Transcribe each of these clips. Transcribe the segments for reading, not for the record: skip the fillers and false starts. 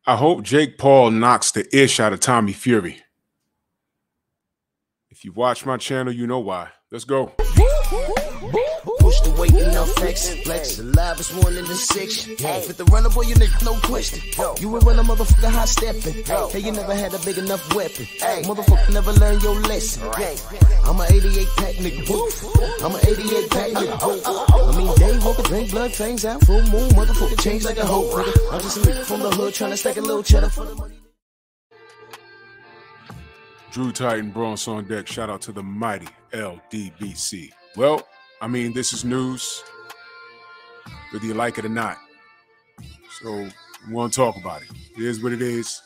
I hope Jake Paul knocks the ish out of Tommy Fury. If you watch my channel, you know why. Let's go. Push the weight and no flex the livest one in the section. With the runner, boy, you nigga, no question. You will run a motherfucker high stepping. Hey, you never had a big enough weapon. Motherfucker never learned your lesson. I'm an 88 pack nigga. I'm an 88 pack nigga. I mean, day walker, drink blood, fangs out, full moon, motherfucker, change like a hoe, nigga. I'm just a nigga from the hood trying to stack a little cheddar for the money. Drew Titan, Bronx on deck. Shout out to the mighty LDBC. Well, I mean, this is news, whether you like it or not. So we want to talk about it. It is what it is.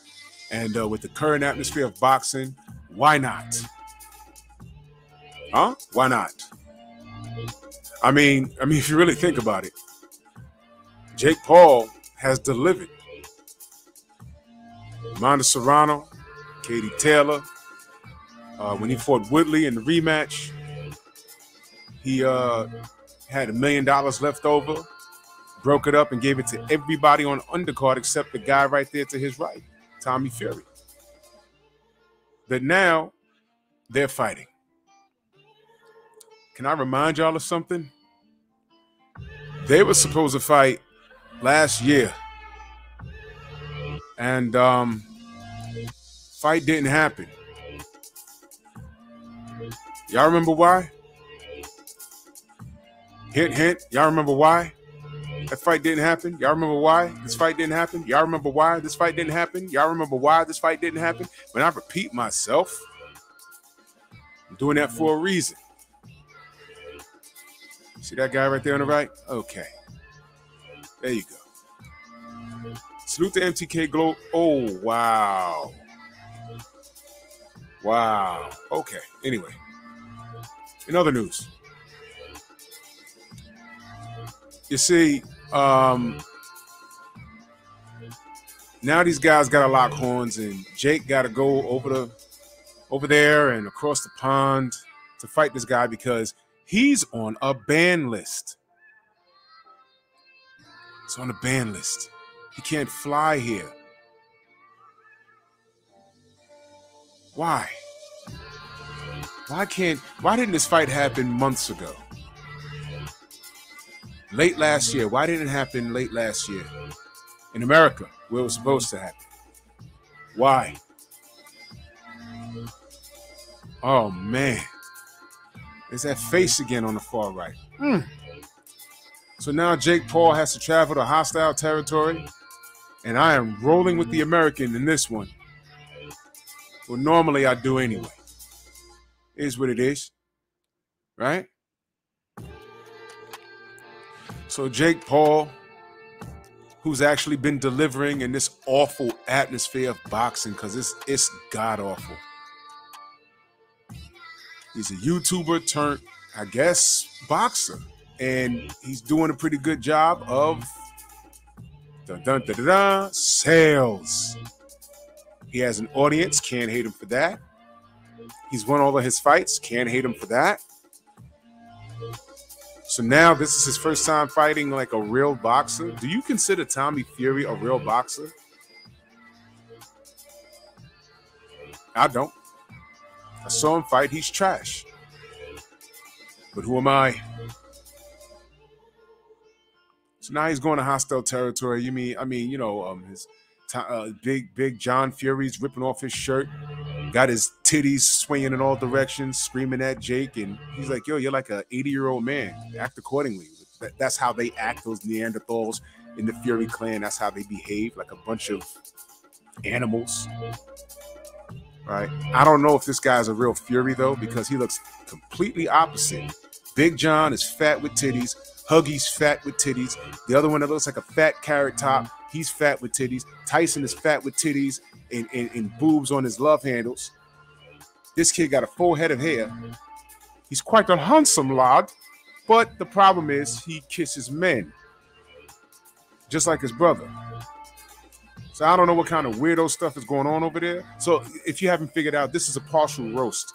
And with the current atmosphere of boxing, why not? Huh? Why not? I mean, if you really think about it, Jake Paul has delivered. Amanda Serrano, Katie Taylor. When he fought Woodley in the rematch, he had $1 million left over, broke it up and gave it to everybody on the undercard except the guy right there to his right, Tommy Fury. But now they're fighting. Can I remind y'all of something? They were supposed to fight last year, and fight didn't happen. Y'all remember why? Hint, hint. Y'all remember why that fight didn't happen? Y'all remember why this fight didn't happen? Y'all remember why this fight didn't happen? Y'all remember why this fight didn't happen? When I repeat myself, I'm doing that for a reason. See that guy right there on the right? Okay. There you go. Salute to MTK Glow. Oh, wow. Wow. Okay. Anyway. In other news, you see, now these guys got to lock horns, and Jake got to go over there and across the pond to fight this guy because he's on a ban list. He's on a ban list. He can't fly here. Why? Why didn't this fight happen months ago? Late last year. Why didn't it happen late last year? In America, where it was supposed to happen. Why? Oh, man. There's that face again on the far right. So now Jake Paul has to travel to hostile territory, and I am rolling with the American in this one. Well, normally I do anyway. It is what it is, right? So Jake Paul, who's actually been delivering in this awful atmosphere of boxing, because it's god-awful. He's a YouTuber turned, I guess, boxer. And he's doing a pretty good job of sales. He has an audience, can't hate him for that. He's won all of his fights, can't hate him for that. So now this is his first time fighting like a real boxer. Do you consider Tommy Fury a real boxer? I don't. I saw him fight, he's trash. But who am I? So now he's going to hostile territory. His big John Fury's ripping off his shirt, got his titties swinging in all directions, screaming at Jake, and he's like, "Yo, you're like an 80-year-old man. Act accordingly." That's how they act. Those Neanderthals in the Fury clan. That's how they behave, like a bunch of animals. Right? I don't know if this guy's a real Fury though, because he looks completely opposite. Big John is fat with titties. Huggy's fat with titties. The other one that looks like a fat carrot top, he's fat with titties. Tyson is fat with titties and boobs on his love handles. This kid got a full head of hair. He's quite a handsome lad, but the problem is he kisses men, just like his brother. So I don't know what kind of weirdo stuff is going on over there. So if you haven't figured out, this is a partial roast.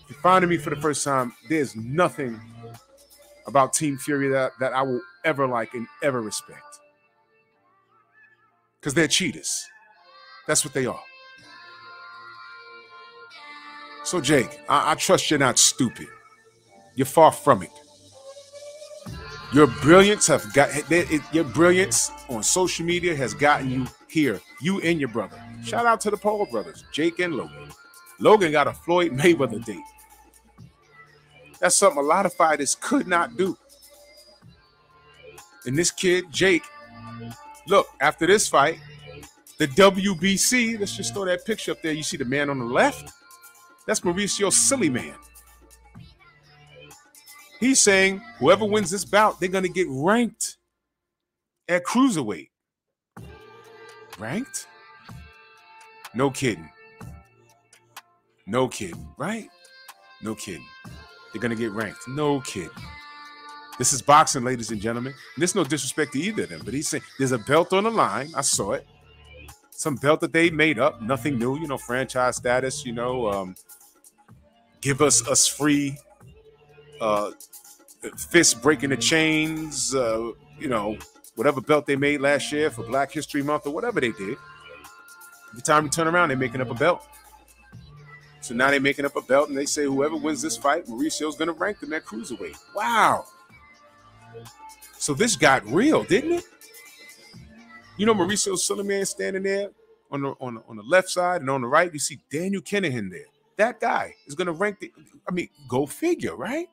If you're finding me for the first time, there's nothing about Team Fury that I will ever like and ever respect. because they're cheaters. That's what they are. So, Jake, I trust you're not stupid. You're far from it. Your brilliance your brilliance on social media has gotten you here. You and your brother. Shout out to the Paul brothers, Jake and Logan. Logan got a Floyd Mayweather date. That's something a lot of fighters could not do. And this kid, Jake, look, after this fight, the WBC, let's just throw that picture up there. You see the man on the left? That's Mauricio Silly Man. He's saying whoever wins this bout, they're going to get ranked at cruiserweight. Ranked? No kidding. No kidding, right? No kidding. They're going to get ranked. No kidding. This is boxing, ladies and gentlemen. And there's no disrespect to either of them, but he's saying there's a belt on the line. I saw it. Some belt that they made up. Nothing new, franchise status, give us free fist breaking the chains, whatever belt they made last year for Black History Month or whatever they did. Every time you turn around, they're making up a belt. So now they're making up a belt, and they say whoever wins this fight, Mauricio's going to rank them at cruiserweight. Wow. So this got real, didn't it? Mauricio Silliman standing there on the left side, and on the right, you see Daniel Kinahan there. That guy is going to rank go figure, right?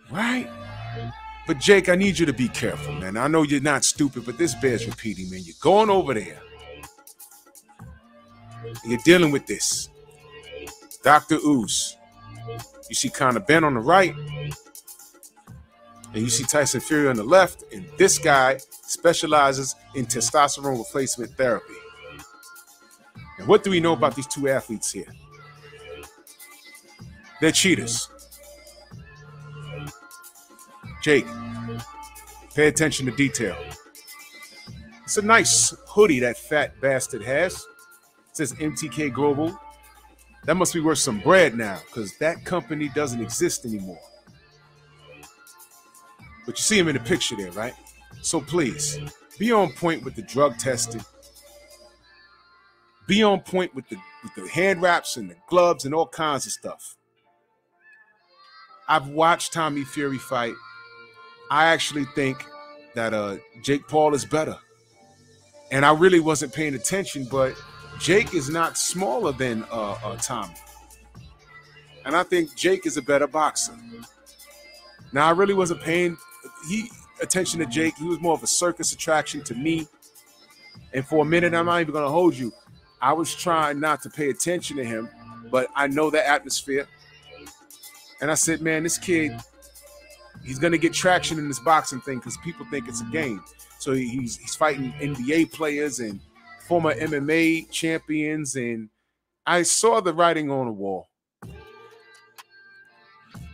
Right? But Jake, I need you to be careful, man. I know you're not stupid, but this bears repeating, man. You're going over there. You're dealing with this. Dr. Ooze. You see Conor Ben on the right. And you see Tyson Fury on the left. And this guy specializes in testosterone replacement therapy. And what do we know about these two athletes here? They're cheaters. Jake, pay attention to detail. It's a nice hoodie that fat bastard has. It says MTK Global. That must be worth some bread now, because that company doesn't exist anymore. But you see him in the picture there, right? So please, be on point with the drug testing. Be on point with the hand wraps and the gloves and all kinds of stuff. I've watched Tommy Fury fight. I actually think that Jake Paul is better. And I really wasn't paying attention, but Jake is not smaller than Tommy. And I think Jake is a better boxer. Now, I really wasn't paying attention to Jake. He was more of a circus attraction to me. And for a minute, I'm not even going to hold you. I was trying not to pay attention to him, but I know the atmosphere. And I said, man, this kid, he's going to get traction in this boxing thing because people think it's a game. So he's fighting NBA players and former MMA champions. And I saw the writing on the wall.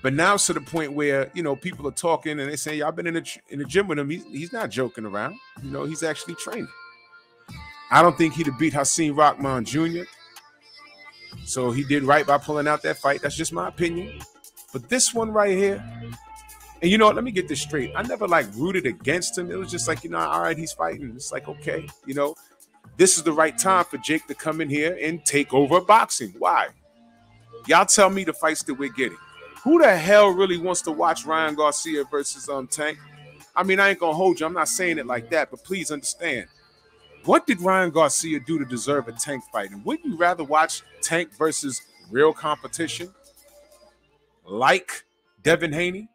But now it's to the point where, people are talking and they say, I've been in the gym with him. He's not joking around. He's actually training. I don't think he'd have beat Hasim Rahman Jr. So he did right by pulling out that fight. That's just my opinion. But this one right here, and you know what, let me get this straight. I never rooted against him. It was just all right, he's fighting. It's okay, this is the right time for Jake to come in here and take over boxing. Why? Y'all tell me the fights that we're getting. Who the hell really wants to watch Ryan Garcia versus Tank? I ain't gonna hold you. I'm not saying it like that, but please understand. What did Ryan Garcia do to deserve a Tank fight? And wouldn't you rather watch Tank versus real competition? Like Devin Haney?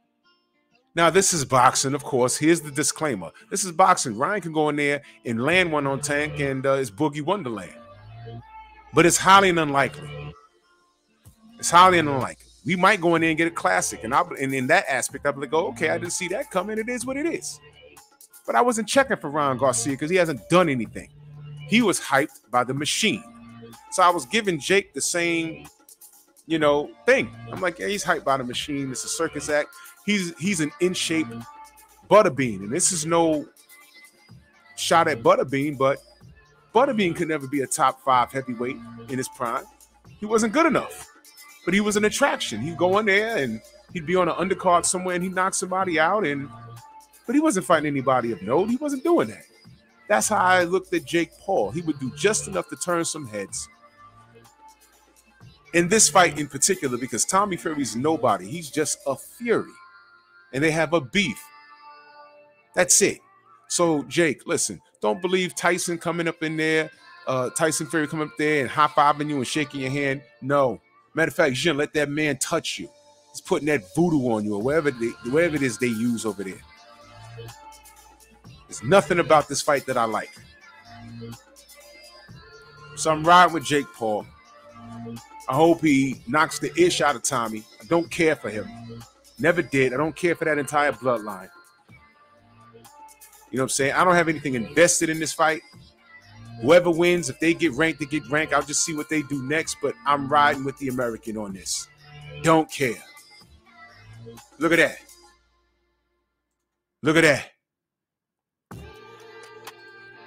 Now, this is boxing, of course. Here's the disclaimer. This is boxing. Ryan can go in there and land one on Tank, and it's Boogie Wonderland. But it's highly unlikely. It's highly unlikely. We might go in there and get a classic. And in that aspect, I'll be like, okay, I didn't see that coming. It is what it is. But I wasn't checking for Ryan Garcia because he hasn't done anything. He was hyped by the machine. So I was giving Jake the same, thing. I'm like, yeah, he's hyped by the machine. It's a circus act. He's an in-shape Butterbean. And this is no shot at Butterbean, but Butterbean could never be a top 5 heavyweight in his prime. He wasn't good enough. But he was an attraction. He'd go in there and he'd be on an undercard somewhere and he'd knock somebody out. But he wasn't fighting anybody of note. He wasn't doing that. That's how I looked at Jake Paul. He would do just enough to turn some heads. In this fight in particular, because Tommy Fury's nobody. He's just a Fury. And they have a beef. That's it. So, Jake, listen, don't believe Tyson coming up in there, Tyson Fury coming up there and high-fiving you and shaking your hand. No. Matter of fact, you shouldn't let that man touch you. He's putting that voodoo on you or wherever it is they use over there. There's nothing about this fight that I like. So I'm riding with Jake Paul. I hope he knocks the ish out of Tommy. I don't care for him. Never did. I don't care for that entire bloodline. You know what I'm saying? I don't have anything invested in this fight. Whoever wins, if they get ranked, they get ranked. I'll just see what they do next, but I'm riding with the American on this. Don't care. Look at that. Look at that.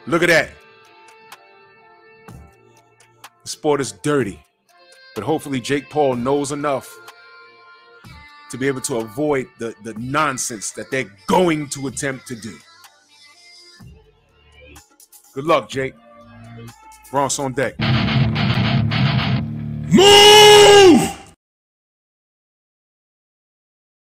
Look at that. The sport is dirty, but hopefully Jake Paul knows enough to be able to avoid the nonsense that they're going to attempt to do. Good luck, Jake. Bronx on deck. Move!